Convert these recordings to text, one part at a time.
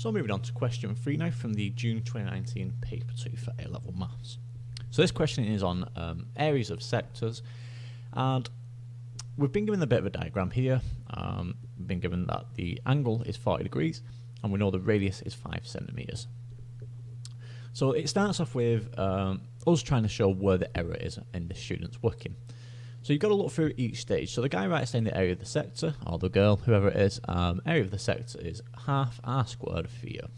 So moving on to question 3 now from the June 2019 paper 2 for A-Level Maths. So this question is on areas of sectors, and we've been given a bit of a diagram here. We've been given that the angle is 40 degrees and we know the radius is 5 centimeters. So it starts off with us trying to show where the error is in the student's working. So you've got to look through each stage. So the guy writes down the area of the sector, or the girl, whoever it is, area of the sector is half r squared theta.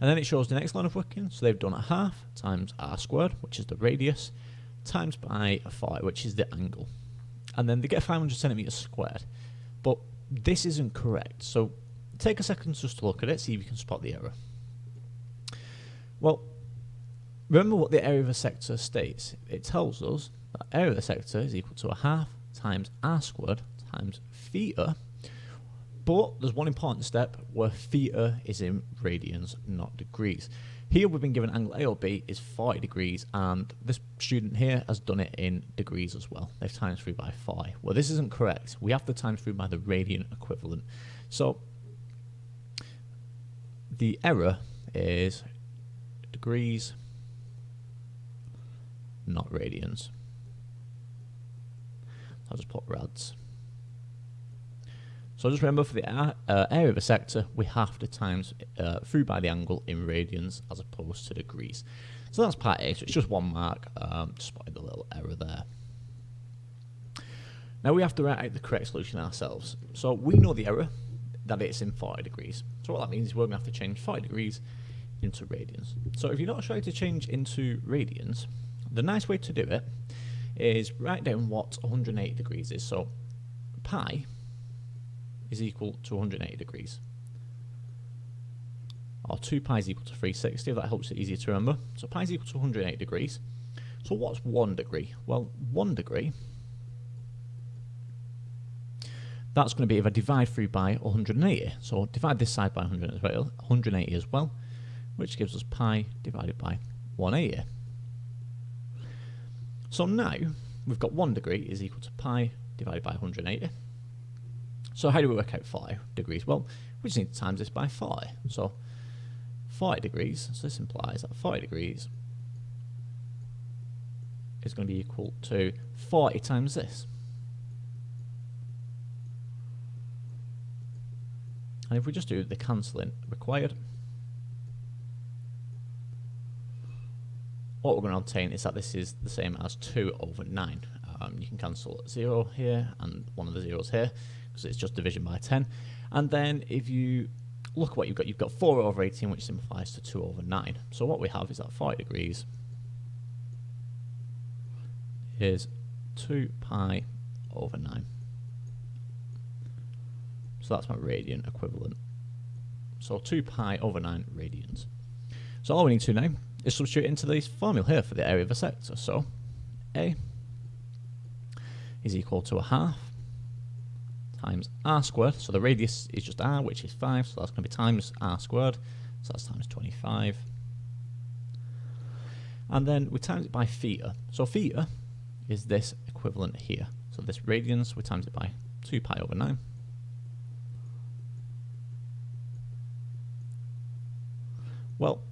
And then it shows the next line of working. So they've done a half times r squared, which is the radius, times by 40, which is the angle. And then they get 500 centimeters squared. But this isn't correct. So take a second just to look at it, see if you can spot the error. Well, remember what the area of a sector states. It tells us that area of the sector is equal to a half times r squared times theta, but there's one important step where theta is in radians, not degrees. Here we've been given angle A or B is 40 degrees, and this student here has done it in degrees as well. They've times through by 40. Well, this isn't correct. We have to times through by the radian equivalent. So the error is degrees, not radians. I'll just put rads. So just remember, for the area of a sector, we have to times through by the angle in radians as opposed to degrees. So that's part A, so it's just 1 mark, just spotted the little error there. Now we have to write out the correct solution ourselves. So we know the error, that it's in 40 degrees. So what that means is we're going to have to change 40 degrees into radians. So if you're not sure how to change into radians, the nice way to do it is write down what 180 degrees is. So pi is equal to 180 degrees. Or 2 pi is equal to 360, if that helps it easier to remember. So pi is equal to 180 degrees. So what's 1 degree? Well, 1 degree, that's going to be if I divide through by 180. So divide this side by 180 as well, which gives us pi divided by 180. So now we've got 1 degree is equal to pi divided by 180. So how do we work out 40 degrees? Well, we just need to times this by 40. So 40 degrees, so this implies that 40 degrees is going to be equal to 40 times this. And if we just do the cancelling required, what we're going to obtain is that this is the same as 2 over 9. You can cancel 0 here and one of the zeros here because it's just division by 10. And then if you look at what you've got 4 over 18, which simplifies to 2 over 9. So what we have is that 40 degrees is 2 pi over 9. So that's my radian equivalent. So 2 pi over 9 radians. So all we need to now is substitute into this formula here for the area of a sector. So A is equal to a half times r squared. So the radius is just r, which is 5, so that's going to be times r squared. So that's times 25. And then we times it by theta. So theta is this equivalent here. So this radians, we times it by 2 pi over 9. Well,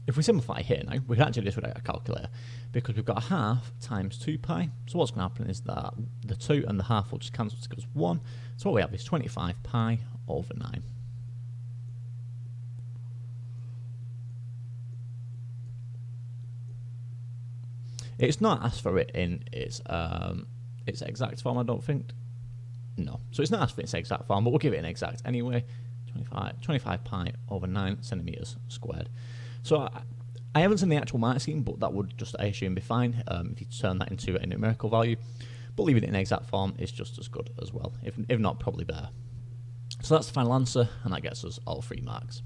if we simplify here now, we can actually do this without a calculator because we've got a half times 2 pi. So what's going to happen is that the 2 and the half will just cancel to give us 1. So what we have is 25 pi over 9. It's not asked for it in its exact form, I don't think. No. So it's not asked for its exact form, but we'll give it an exact anyway. 25 pi over 9 centimeters squared. So I haven't seen the actual mark scheme, but that would just, I assume, be fine if you turn that into a numerical value. But leaving it in exact form is just as good as well, if not probably better. So that's the final answer, and that gets us all 3 marks.